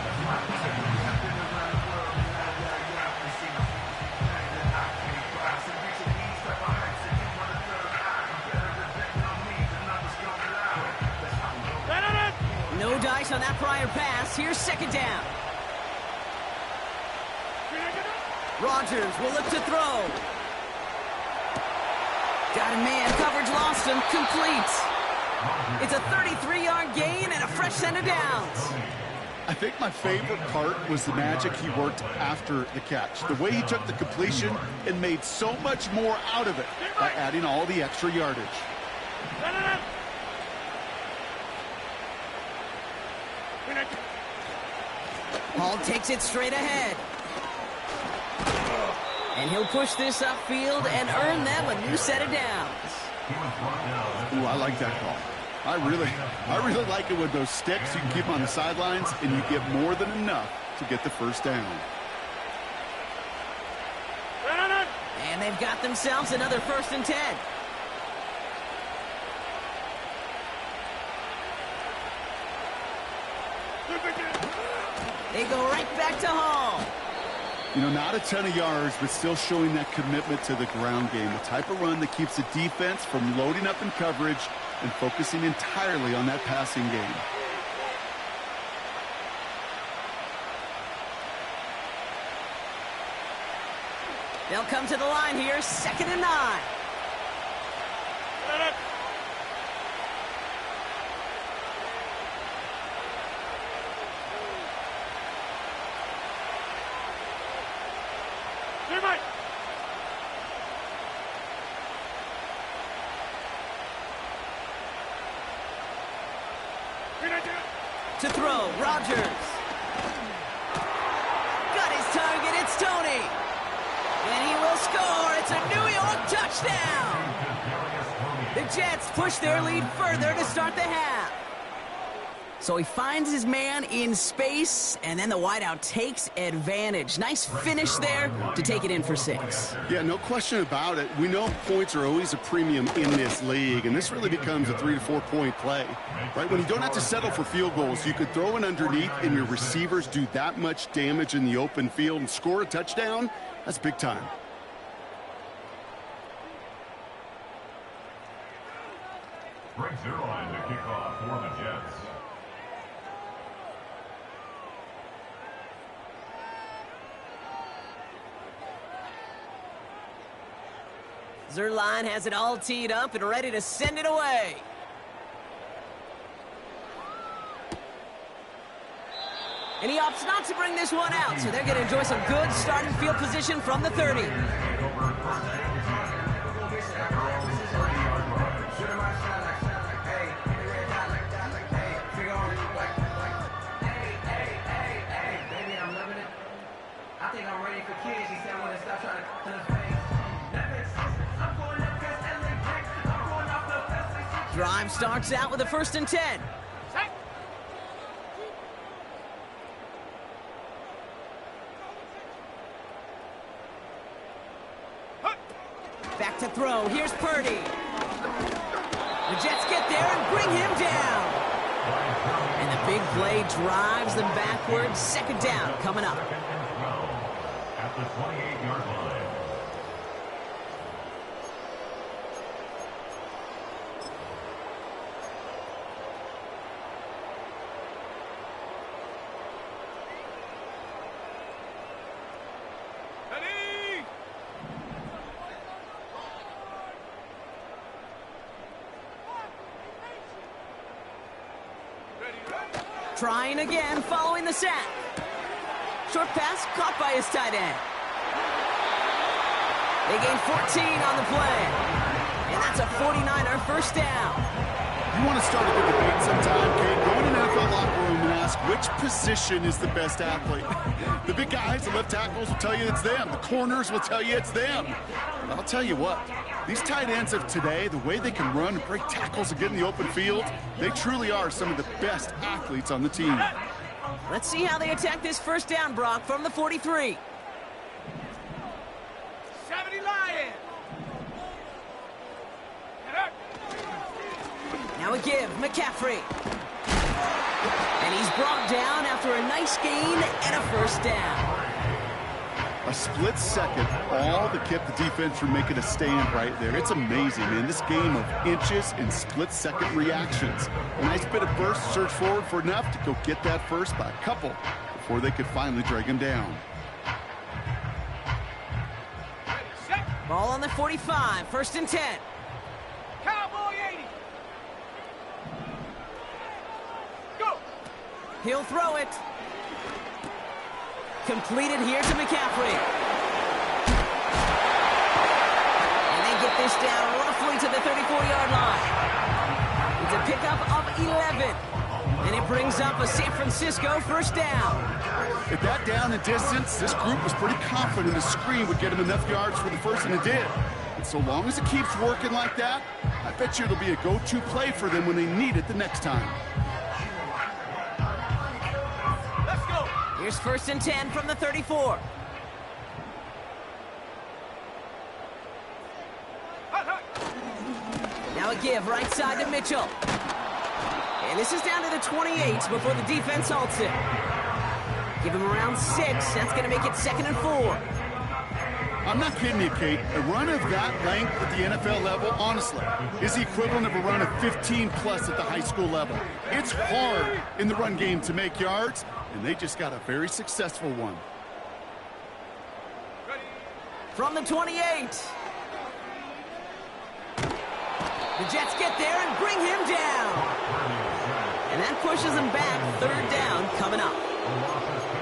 No dice on that prior pass. Here's 2nd down. Rogers will look to throw. Got a man. Coverage lost him. Complete. It's a 33-yard gain and a fresh set of downs. I think my favorite part was the magic he worked after the catch. The way he took the completion and made so much more out of it by adding all the extra yardage. Hall takes it straight ahead. And he'll push this upfield and earn them a new set of downs. Ooh, I like that call. I really like it with those sticks. You can keep them on the sidelines, and you get more than enough to get the 1st down. And they've got themselves another 1st and 10. They go right back to Hall. You know, not a ton of yards, but still showing that commitment to the ground game. The type of run that keeps the defense from loading up in coverage and focusing entirely on that passing game. They'll come to the line here, 2nd and 9. To throw, Rogers. Got his target, it's Tony. And he will score. It's a New York touchdown. The Jets push their lead further to start the half. So he finds his man in space, and then the wideout takes advantage. Nice finish there to take it in for 6. Yeah, no question about it. We know points are always a premium in this league, and this really becomes a 3 to 4 point play, right? When you don't have to settle for field goals, you could throw it underneath, and your receivers do that much damage in the open field and score a touchdown. That's big time. Brings their line to kick off for the Jets. Zerline has it all teed up and ready to send it away. And he opts not to bring this one out, so they're going to enjoy some good starting field position from the 30. Drive starts out with a 1st and 10. Back to throw. Here's Purdy. The Jets get there and bring him down. And the big play drives them backwards. 2nd down coming up. At the 28-yard line. Trying again, following the sack. Short pass caught by his tight end. They gain 14 on the play. And that's a 49er 1st down. You want to start a good debate sometime, Kate. Go in an NFL locker room and ask which position is the best athlete. The big guys, the left tackles will tell you it's them. The corners will tell you it's them. But I'll tell you what, these tight ends of today, the way they can run and break tackles and get in the open field, they truly are some of the best athletes on the team. Let's see how they attack this 1st down, Brock, from the 43. 70 Lions. Now a give, McCaffrey. And he's brought down after a nice gain and a 1st down. A split second, all that kept the defense from making a stand right there. It's amazing, man. This game of inches and split-second reactions. A nice bit of burst, surge forward for enough to go get that first by a couple before they could finally drag him down. Ball on the 45, 1st and 10. Cowboy 80. Go. He'll throw it. Completed here to McCaffrey. And they get this down roughly to the 34-yard line. It's a pickup of 11. And it brings up a San Francisco 1st down. At that down and distance, this group was pretty confident the screen would get them enough yards for the 1st, and it did. And so long as it keeps working like that, I bet you it'll be a go-to play for them when they need it the next time. Here's 1st and 10 from the 34. Now a give right side to Mitchell. And this is down to the 28 before the defense halts it. Give him around 6. That's going to make it 2nd and 4. I'm not kidding you, Kate. A run of that length at the NFL level, honestly, is the equivalent of a run of 15-plus at the high school level. It's hard in the run game to make yards, and they just got a very successful one. From the 28. The Jets get there and bring him down. And that pushes him back. 3rd down coming up.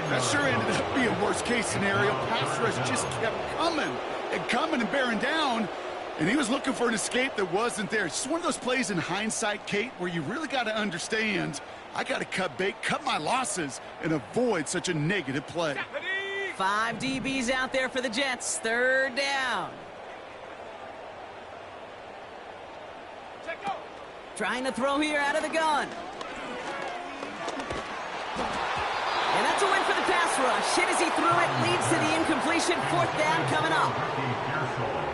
That sure ended up being worst-case scenario. Pass rush just kept coming and bearing down, and he was looking for an escape that wasn't there. It's just one of those plays in hindsight, Kate, where you really got to understand, I got to cut bait, cut my losses, and avoid such a negative play. 5 DBs out there for the Jets. 3rd down. Trying to throw here out of the gun. rush. Hit as he threw it, leads to the incompletion. Fourth down coming up.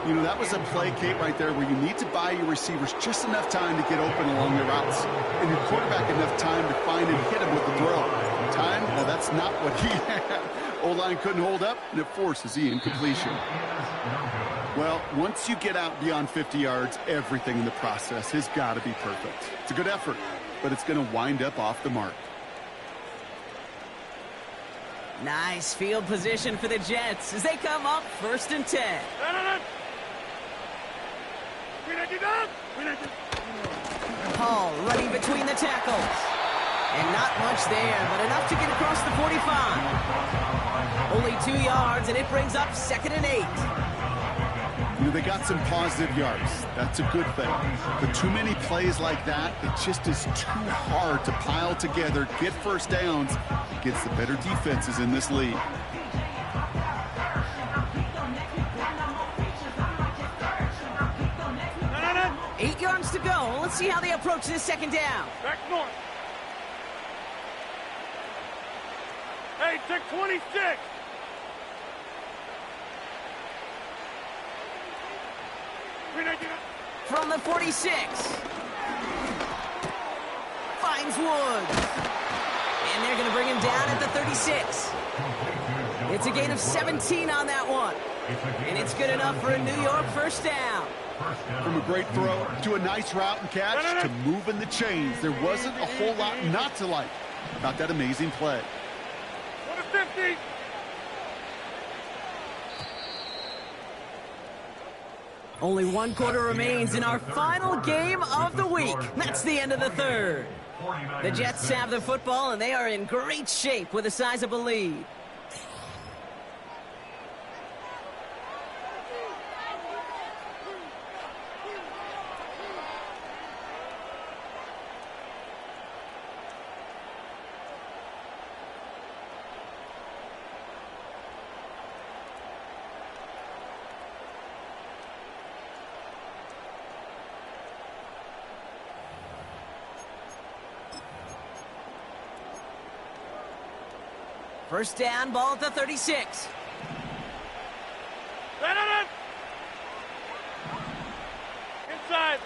You know, that was a play, Kate, right there where you need to buy your receivers just enough time to get open along their routes, and your quarterback enough time to find and hit him with the throw. Time? Well, that's not what he had. O-line couldn't hold up, and it forces the incompletion. Well, once you get out beyond 50 yards, everything in the process has got to be perfect. It's a good effort, but it's going to wind up off the mark. Nice field position for the Jets as they come up 1st and 10. Hall running between the tackles. And not much there, but enough to get across the 45. Only 2 yards, and it brings up 2nd and 8. You know, they got some positive yards. That's a good thing. But too many plays like that, it just is too hard to pile together, get first downs against the better defenses in this league. No. 8 yards to go. Let's see how they approach this 2nd down. Back north. Hey, take 26. From the 46. Finds Woods. And they're going to bring him down at the 36. It's a gain of 17 on that one. And it's good enough for a New York first down. From a great throw to a nice route and catch to moving the chains, there wasn't a whole lot not to like about that amazing play. 50. Only 1 quarter remains in our final game of the week. That's the end of the 3rd. The Jets have the football, and they are in great shape with a sizable lead. First down, ball at the 36. Inside.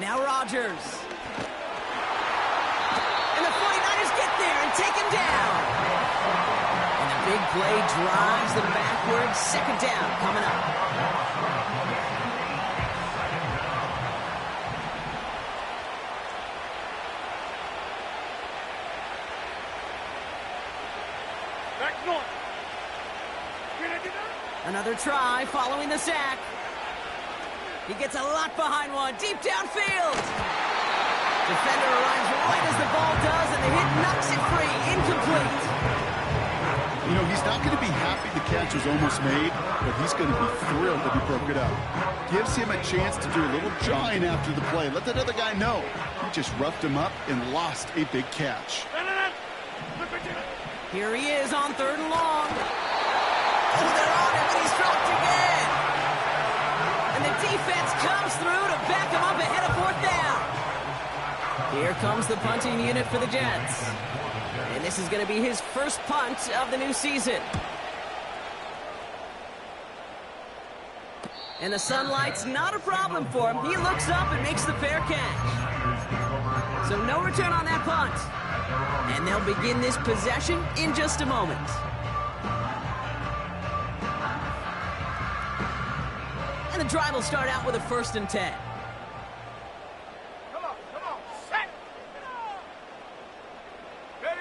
Now Rodgers. And the 49ers get there and take him down. And the big play drives them backwards. 2nd down coming up. Another try following the sack. He gets a lot behind one, deep downfield. Defender arrives right as the ball does, and the hit knocks it free, incomplete. You know, he's not going to be happy the catch was almost made, but he's going to be thrilled that he broke it up. Gives him a chance to do a little jawing after the play. Let that other guy know. He just roughed him up and lost a big catch. Here he is on 3rd and long. Oh, they're on him, and he's dropped again. And the defense comes through to back him up ahead of 4th down. Here comes the punting unit for the Jets. And this is going to be his first punt of the new season. And the sunlight's not a problem for him. He looks up and makes the fair catch. So no return on that punt. And they'll begin this possession in just a moment. And the drive will start out with a 1st and 10. Come on, set. Ready.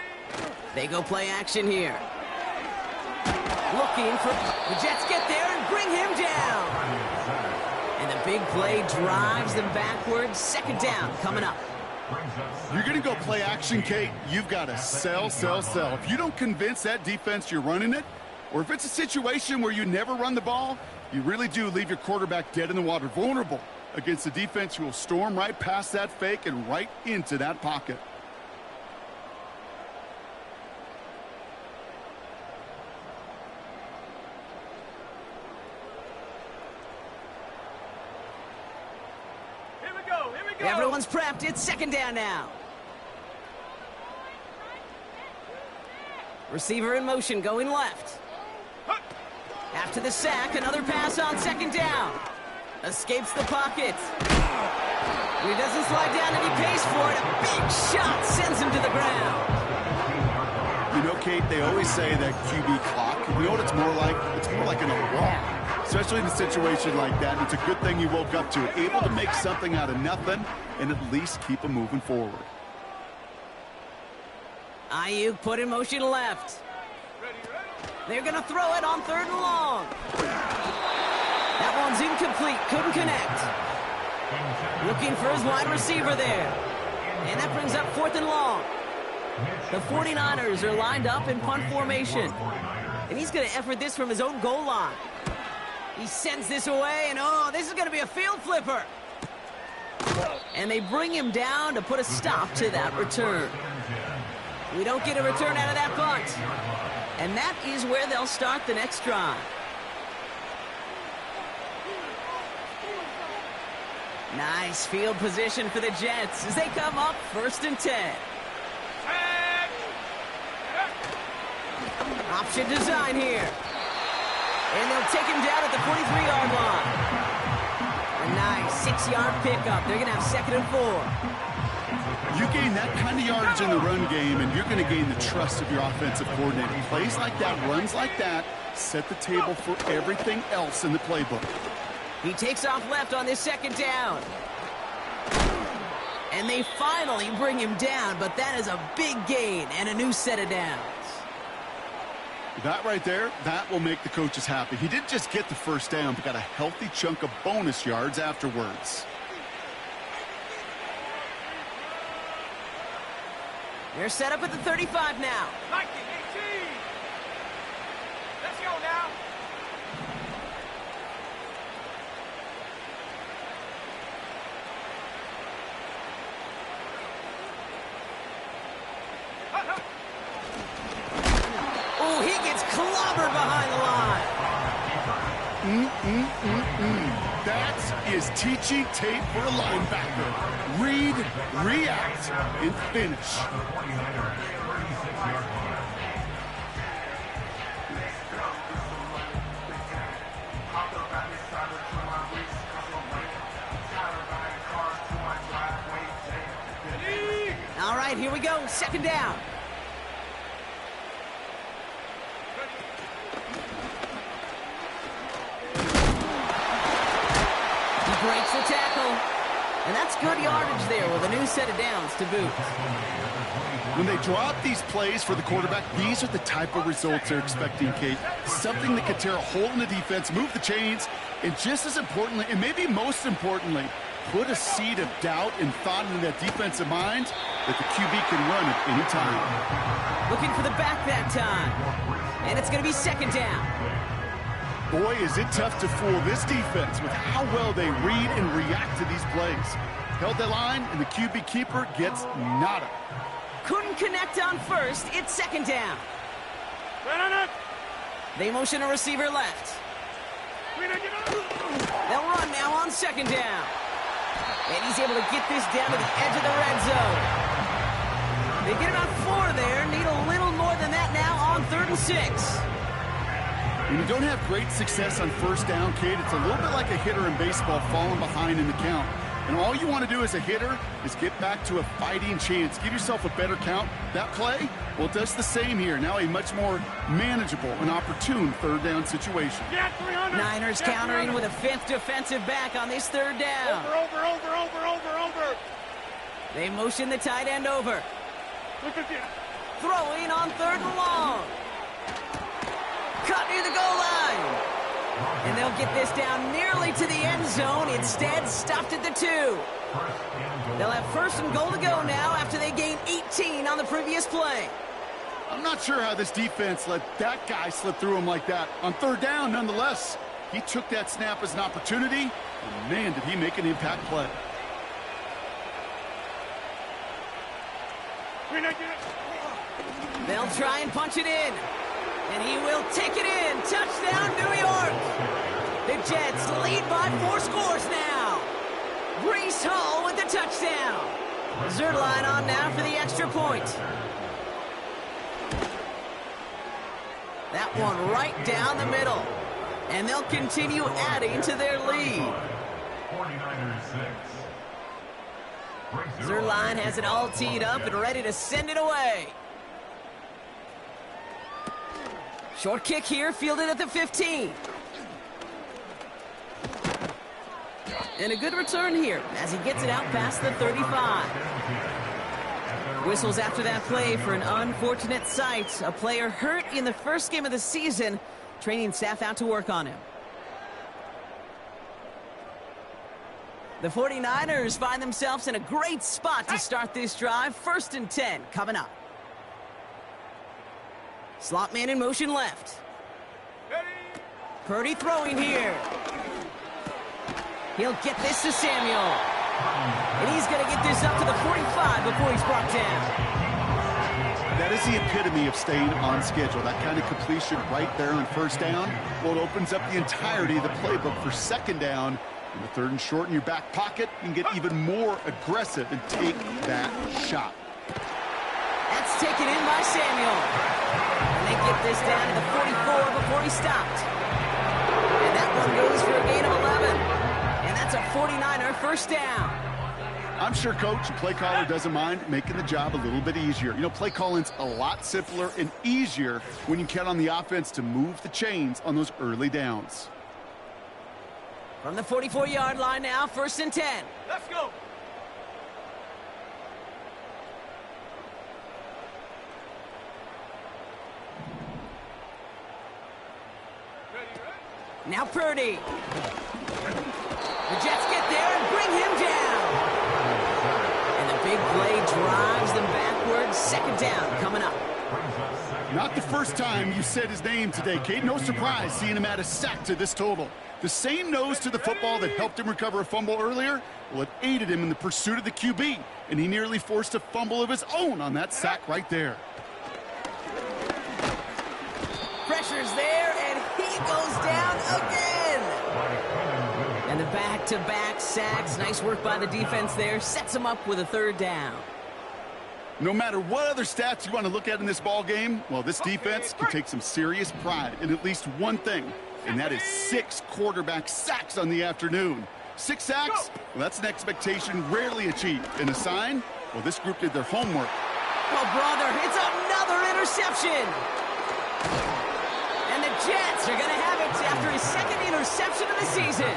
They go play action here. Looking for... The Jets get there and bring him down. And the big play drives them backwards. 2nd down coming up. You're going to go play action, Kate. You've got to sell. If you don't convince that defense you're running it, or if it's a situation where you never run the ball, you really do leave your quarterback dead in the water, vulnerable against a defense who will storm right past that fake and right into that pocket. Here we go. Everyone's prepped. It's 2nd down now. Receiver in motion, going left. After the sack, another pass on second down. Escapes the pocket. He doesn't slide down and he pays for it. A big shot sends him to the ground. You know, Kate, they always say that QB clock, you know what it's more like? It's more like an alarm, especially in a situation like that. And it's a good thing you woke up to it, able to make something out of nothing and at least keep them moving forward. Ayuk put in motion left. They're going to throw it on 3rd and long. That one's incomplete. Couldn't connect. Looking for his wide receiver there. And that brings up 4th and long. The 49ers are lined up in punt formation. And he's going to effort this from his own goal line. He sends this away, and oh, this is going to be a field flipper. And they bring him down to put a stop to that return. We don't get a return out of that punt. And that is where they'll start the next drive. Nice field position for the Jets as they come up 1st and 10. Option design here. And they'll take him down at the 43-yard line. A nice 6-yard pickup. They're going to have 2nd and 4. You gain that kind of yardage in the run game, and you're going to gain the trust of your offensive coordinator. Plays like that, runs like that, set the table for everything else in the playbook. He takes off left on this 2nd down. And they finally bring him down, but that is a big gain and a new set of downs. That right there, that will make the coaches happy. He didn't just get the 1st down, but got a healthy chunk of bonus yards afterwards. They're set up at the 35 now. 19-18. Let's go now. Oh, he gets clobbered behind the line. That is teaching tape for a linebacker. Read, react, and finish. All right, here we go. 2nd down. Breaks the tackle. And that's good yardage there with a new set of downs to boot. When they drop these plays for the quarterback, these are the type of results they're expecting, Kate. Something that could tear a hole in the defense, move the chains, and just as importantly, and maybe most importantly, put a seed of doubt and thought into that defensive mind that the QB can run at any time. Looking for the back that time. And it's going to be 2nd down. Boy, is it tough to fool this defense with how well they read and react to these plays. Held that line, and the QB keeper gets nada. Couldn't connect on 1st. It's 2nd down. They motion a receiver left. They'll run now on 2nd down. And he's able to get this down to the edge of the red zone. They get about 4 there. Need a little more than that now on 3rd and 6. When you don't have great success on 1st down, Kate, it's a little bit like a hitter in baseball falling behind in the count. And all you want to do as a hitter is get back to a fighting chance. Give yourself a better count. That play, well, it does the same here. Now a much more manageable and opportune 3rd down situation. Niners countering with a 5th defensive back on this 3rd down. Over. They motion the tight end over. Throwing on 3rd and long. Cut near the goal line. And they'll get this down nearly to the end zone. Instead, stopped at the 2. They'll have 1st and goal to go now after they gained 18 on the previous play. I'm not sure how this defense let that guy slip through him like that. On 3rd down, nonetheless, he took that snap as an opportunity, and man, did he make an impact play. They'll try and punch it in. And he will take it in. Touchdown, New York. The Jets lead by 4 scores now. Breece Hall with the touchdown. Zerdline on now for the extra point. That one right down the middle. And they'll continue adding to their lead. 49ers 6. Zerline has it all teed up and ready to send it away. Short kick here, fielded at the 15. And a good return here as he gets it out past the 35. Whistles after that play for an unfortunate sight. A player hurt in the first game of the season. Training staff out to work on him. The 49ers find themselves in a great spot to start this drive. 1st and 10 coming up. Slot man in motion left. Purdy throwing here. He'll get this to Samuel. And he's going to get this up to the 45 before he's brought down. That is the epitome of staying on schedule. That kind of completion right there on 1st down. Well, it opens up the entirety of the playbook for 2nd down. In the 3rd and short in your back pocket, you can get even more aggressive and take that shot. That's taken in by Samuel. And they get this down to the 44 before he stopped. And that one goes for a gain of 11. And that's a 49er 1st down. I'm sure coach and play caller doesn't mind making the job a little bit easier. You know, play calling's a lot simpler and easier when you count on the offense to move the chains on those early downs. From the 44-yard line now, 1st and 10. Let's go. Now Purdy. The Jets get there and bring him down. And the big play drives them backwards. 2nd down coming up. Not the first time you said his name today, Kate. No surprise seeing him add a sack to this total. The same nose to the football that helped him recover a fumble earlier, well, it aided him in the pursuit of the QB, and he nearly forced a fumble of his own on that sack right there. Pressure's there, and he goes down again. And the back-to-back sacks. Nice work by the defense there. Sets him up with a 3rd down. No matter what other stats you want to look at in this ball game, well, this defense can take some serious pride in at least one thing, and that is 6 quarterback sacks on the afternoon. 6 sacks? Well, that's an expectation rarely achieved. And a sign? Well, this group did their homework. Oh, brother, it's another interception. And the Jets are going to have it after his 2nd interception of the season.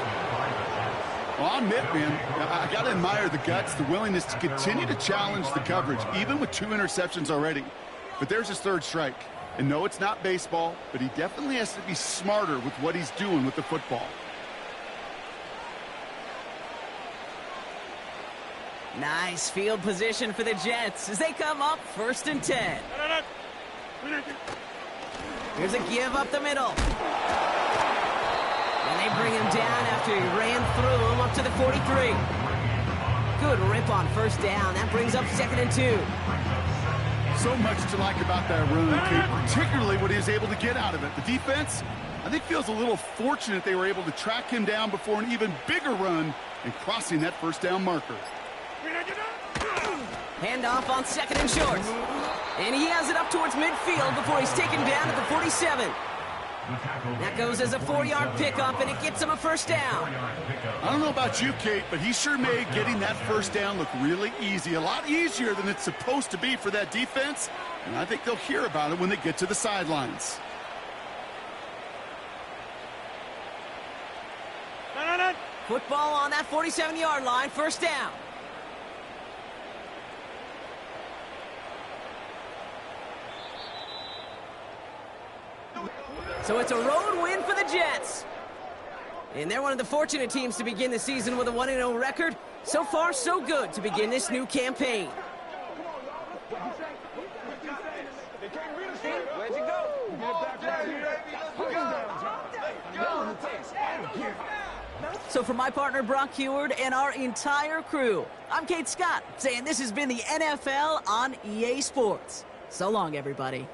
Well, I'll admit, man, I got to admire the guts, the willingness to continue to challenge the coverage, even with 2 interceptions already. But there's his 3rd strike. And no, it's not baseball, but he definitely has to be smarter with what he's doing with the football. Nice field position for the Jets as they come up 1st and 10. Here's a give up the middle. And they bring him down after he ran through him up to the 43. Good rip on 1st down. That brings up 2nd and 2. So much to like about that run, Kate, particularly what he was able to get out of it. The defense, I think, feels a little fortunate they were able to track him down before an even bigger run and crossing that 1st down marker. Handoff on 2nd and short. And he has it up towards midfield before he's taken down at the 47. That goes as a 4-yard pickup, and it gets him a 1st down. I don't know about you, Kate, but he sure made getting that 1st down look really easy. A lot easier than it's supposed to be for that defense. And I think they'll hear about it when they get to the sidelines. Football on that 47-yard line, 1st down. So it's a road win for the Jets. And they're one of the fortunate teams to begin the season with a 1-0 record. So far, so good to begin this new campaign. Where'd you go? So for my partner, Brock Heward, and our entire crew, I'm Kate Scott, saying this has been the NFL on EA Sports. So long, everybody.